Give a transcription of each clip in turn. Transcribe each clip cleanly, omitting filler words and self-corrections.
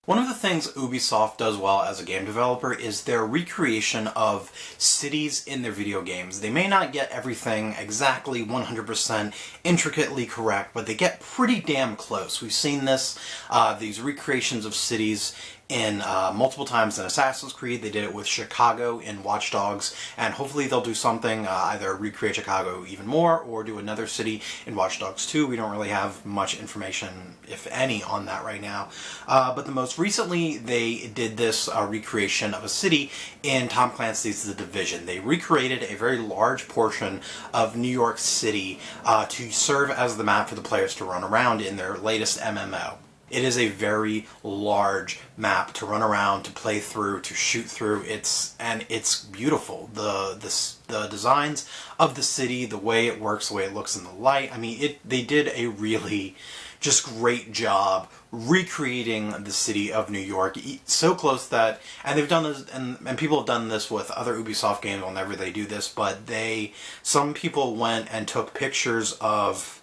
One of the things Ubisoft does well as a game developer is their recreation of cities in their video games. They may not get everything exactly 100% intricately correct, but they get pretty damn close. We've seen this, these recreations of cities in multiple times in Assassin's Creed. They did it with Chicago in Watch Dogs, and hopefully they'll do something, either recreate Chicago even more or do another city in Watch Dogs 2. We don't really have much information, if any, on that right now. But the most recently they did this recreation of a city in Tom Clancy's The Division. They recreated a very large portion of New York City to serve as the map for the players to run around in their latest MMO. It is a very large map to run around, to play through, to shoot through. It's beautiful. The designs of the city, the way it works, the way it looks in the light. I mean, they did a really just great job recreating the city of New York, so close that, and they've done this, and people have done this with other Ubisoft games whenever they do this, but some people went and took pictures of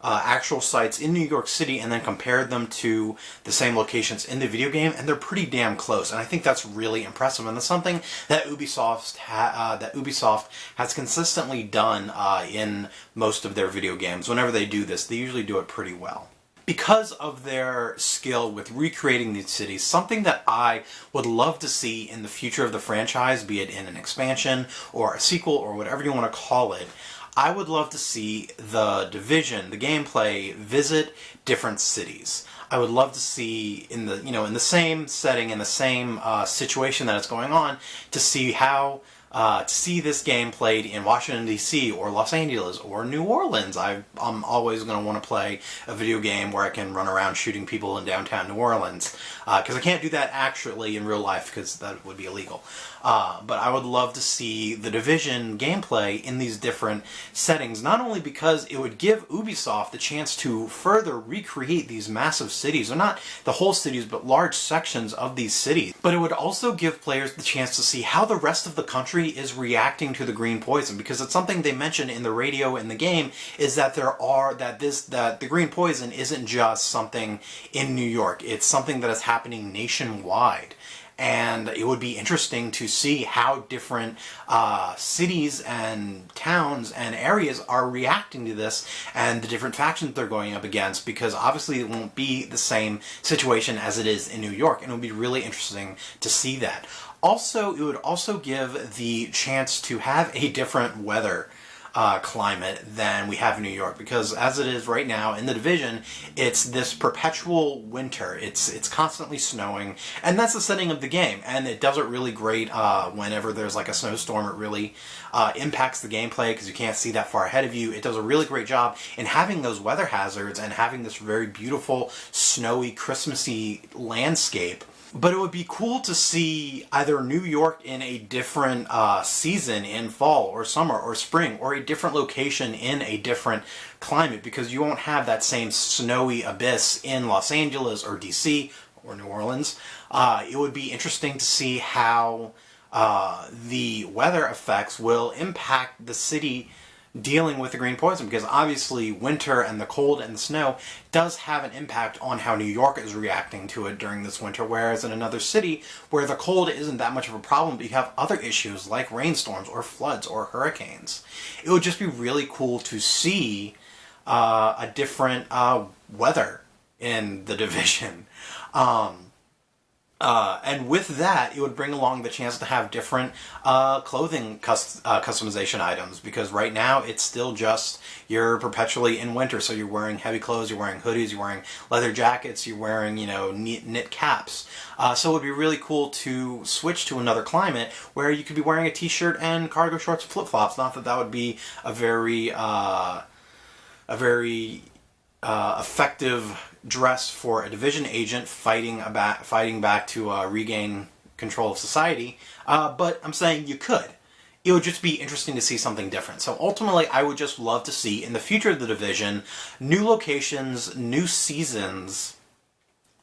actual sites in New York City and then compared them to the same locations in the video game, and they're pretty damn close. And I think that's really impressive, and that's something that Ubisoft has consistently done in most of their video games. Whenever they do this, they usually do it pretty well. Because of their skill with recreating these cities, something that I would love to see in the future of the franchise, be it in an expansion or a sequel or whatever you want to call it, I would love to see the Division, the gameplay, visit different cities. I would love to see in the same setting, in the same situation that it's going on, to see how to see this game played in Washington, D.C. or Los Angeles or New Orleans. I'm always going to want to play a video game where I can run around shooting people in downtown New Orleans, because I can't do that actually in real life because that would be illegal. But I would love to see the Division gameplay in these different settings, not only because it would give Ubisoft the chance to further recreate these massive cities, or not the whole cities, but large sections of these cities, but it would also give players the chance to see how the rest of the country is reacting to the green poison, because it's something they mention in the radio in the game, is that that the green poison isn't just something in New York, it's something that is happening nationwide. And it would be interesting to see how different cities and towns and areas are reacting to this, and the different factions they're going up against, because obviously it won't be the same situation as it is in New York, and it would be really interesting to see that. Also, it would also give the chance to have a different weather climate than we have in New York, because as it is right now in the Division, it's this perpetual winter. It's constantly snowing, and that's the setting of the game, and it does it really great whenever there's like a snowstorm. It really impacts the gameplay because you can't see that far ahead of you. It does a really great job in having those weather hazards and having this very beautiful, snowy, Christmassy landscape. But it would be cool to see either New York in a different season, in fall or summer or spring, or a different location in a different climate, because you won't have that same snowy abyss in Los Angeles or DC or New Orleans. It would be interesting to see how the weather effects will impact the city dealing with the green poison, because obviously winter and the cold and the snow does have an impact on how New York is reacting to it during this winter, whereas in another city where the cold isn't that much of a problem, but you have other issues like rainstorms or floods or hurricanes. It would just be really cool to see a different weather in the Division. And with that, it would bring along the chance to have different clothing customization items, because right now it's still just you're perpetually in winter, so you're wearing heavy clothes, you're wearing hoodies, you're wearing leather jackets, you're wearing, knit caps. So it would be really cool to switch to another climate where you could be wearing a t-shirt and cargo shorts and flip-flops. Not that that would be a very effective dress for a Division agent fighting back to regain control of society, but I'm saying you could. It would just be interesting to see something different. So ultimately, I would just love to see in the future of the Division new locations, new seasons,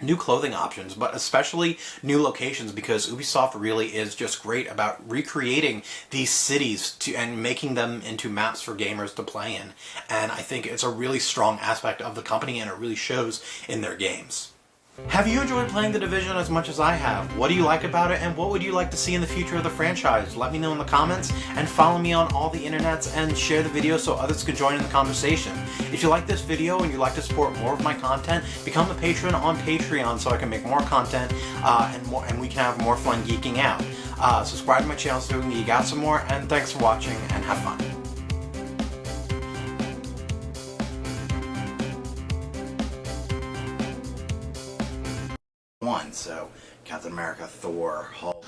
new clothing options, but especially new locations, because Ubisoft really is just great about recreating these cities and making them into maps for gamers to play in. And I think it's a really strong aspect of the company, and it really shows in their games. Have you enjoyed playing The Division as much as I have? What do you like about it, and what would you like to see in the future of the franchise? Let me know in the comments, and follow me on all the internets, and share the video so others can join in the conversation. If you like this video and you'd like to support more of my content, become a patron on Patreon so I can make more content and we can have more fun geeking out. Subscribe to my channel so we can geek out some more, and thanks for watching, and have fun. So Captain America, Thor, Hulk.